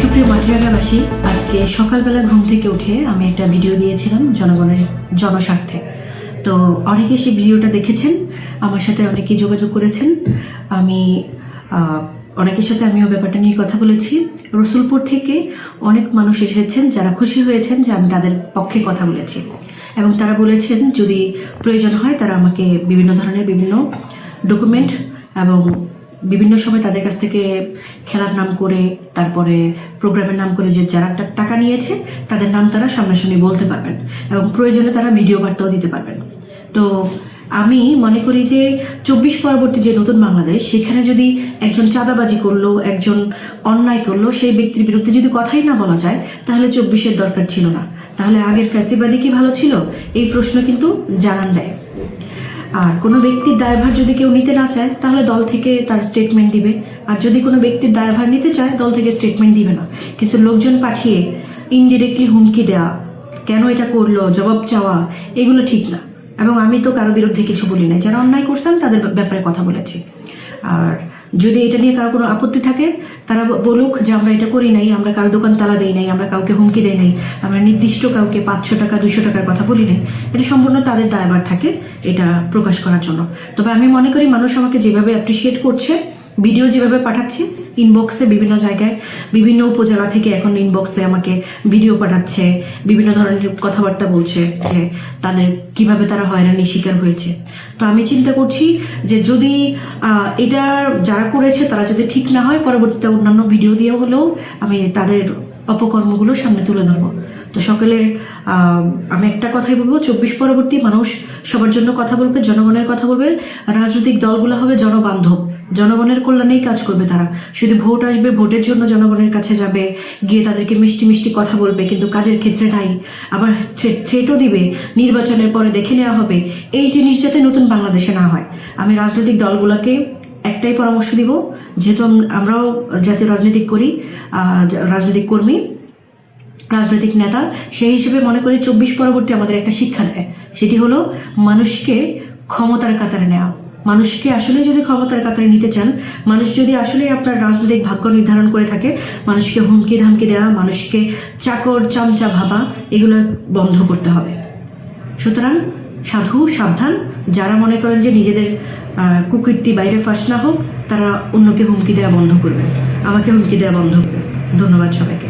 সুপ্রিয় মাটিরাঙ্গাবাসী, আজকে সকালবেলা ঘুম থেকে উঠে আমি একটা ভিডিও দিয়েছিলাম জনগণের জনস্বার্থে। তো অনেকে সেই ভিডিওটা দেখেছেন, আমার সাথে অনেকেই যোগাযোগ করেছেন। অনেকের সাথে আমিও ব্যাপারটা নিয়ে কথা বলেছি। রসুলপুর থেকে অনেক মানুষ এসেছেন যারা খুশি হয়েছেন যে আমি তাদের পক্ষে কথা বলেছি, এবং তারা বলেছেন যদি প্রয়োজন হয় তারা আমাকে বিভিন্ন ধরনের বিভিন্ন ডকুমেন্ট এবং বিভিন্ন সময় তাদের কাছ থেকে খেলার নাম করে, তারপরে প্রোগ্রামের নাম করে যে যারা টাকা নিয়েছে তাদের নাম তারা সামনাসামনি বলতে পারবেন, এবং প্রয়োজনে তারা ভিডিও বার্তাও দিতে পারবেন। তো আমি মনে করি যে 24 পরবর্তী যে নতুন বাংলাদেশ, সেখানে যদি একজন চাঁদাবাজি করলো, একজন অন্যায় করলো, সেই ব্যক্তির বিরুদ্ধে যদি কথাই না বলা যায়, তাহলে 24-এর দরকার ছিল না। তাহলে আগের ফ্যাসিবাদী কি ভালো ছিল? এই প্রশ্ন কিন্তু জানান দেয়। আর কোনো ব্যক্তির দায়ভার যদি কেউ নিতে না চায়, তাহলে দল থেকে তার স্টেটমেন্ট দিবে। আর যদি কোনো ব্যক্তির দায়ভার নিতে চায়, দল থেকে স্টেটমেন্ট দিবে না। কিন্তু লোকজন পাঠিয়ে ইনডিরেক্টলি হুমকি দেওয়া, কেন এটা করলো, জবাব চাওয়া, এগুলো ঠিক না। এবং আমি তো কারো বিরুদ্ধে কিছু বলি নাই, যারা অন্যায় করছেন তাদের ব্যাপারে কথা বলেছি। আর যদি এটা নিয়ে কারো কোনো আপত্তি থাকে, তারা বলুক যে আমরা এটা করি নাই, আমরা কারো দোকান তালা দেই নাই, আমরা কাউকে হুমকি দেই নাই, আমরা নির্দিষ্ট কাউকে 500 টাকা 200 টাকার কথা বলি নাই। এটা সম্পূর্ণ তাদের দায়ভার থাকে এটা প্রকাশ করার জন্য। তবে আমি মনে করি মানুষ আমাকে যেভাবে অ্যাপ্রিসিয়েট করছে, ভিডিও যেভাবে পাঠাচ্ছে ইনবক্সে, বিভিন্ন জায়গায় বিভিন্ন উপজেলা থেকে এখন ইনবক্সে আমাকে ভিডিও পাঠাচ্ছে, বিভিন্ন ধরনের কথাবার্তা বলছে যে তাদের কিভাবে তারা হয়রানির শিকার হয়েছে। তো আমি চিন্তা করছি যে যদি এটা যারা করেছে তারা যদি ঠিক না হয়, পরবর্তীতে অন্যান্য ভিডিও দিয়ে হলেও আমি তাদের অপকর্মগুলো সামনে তুলে ধরবো। তো সকলের আমি একটা কথাই বলবো, 24 পরবর্তী মানুষ সবার জন্য কথা বলবে, জনগণের কথা বলবে। রাজনৈতিক দলগুলো হবে জনবান্ধব, জনগণের কল্যাণেই কাজ করবে। তারা শুধু ভোট আসবে, ভোটের জন্য জনগণের কাছে যাবে, গিয়ে তাদেরকে মিষ্টি মিষ্টি কথা বলবে, কিন্তু কাজের ক্ষেত্রে নাই। আবার থ্রেটও দিবে, নির্বাচনের পরে দেখে নেওয়া হবে। এই জিনিস যাতে নতুন বাংলাদেশে না হয়, আমি রাজনৈতিক দলগুলোকে একটাই পরামর্শ দিব, যেহেতু আমরাও জাতীয় রাজনীতি করি, রাজনৈতিক কর্মী, রাজনৈতিক নেতা, সেই হিসেবে মনে করি 24 পরবর্তী আমাদের একটা শিক্ষা দেয়। সেটি হলো মানুষকে ক্ষমতার কাতারে নেওয়া। মানুষকে আসলে যদি ক্ষমতার কাতারে নিতে চান, মানুষ যদি আসলে আপনার রাজনৈতিক ভাগ্য নির্ধারণ করে থাকে, মানুষকে হুমকি ধামকি দেওয়া, মানুষকে চাকর চামচা ভাবা, এগুলো বন্ধ করতে হবে। সুতরাং সাধু সাবধান, যারা মনে করেন যে নিজেদের কুকীর্তি বাইরে ফাঁস না হোক, তারা অন্যকে হুমকি দেওয়া বন্ধ করবেন, আমাকে হুমকি দেওয়া বন্ধ করবেন। ধন্যবাদ সবাইকে।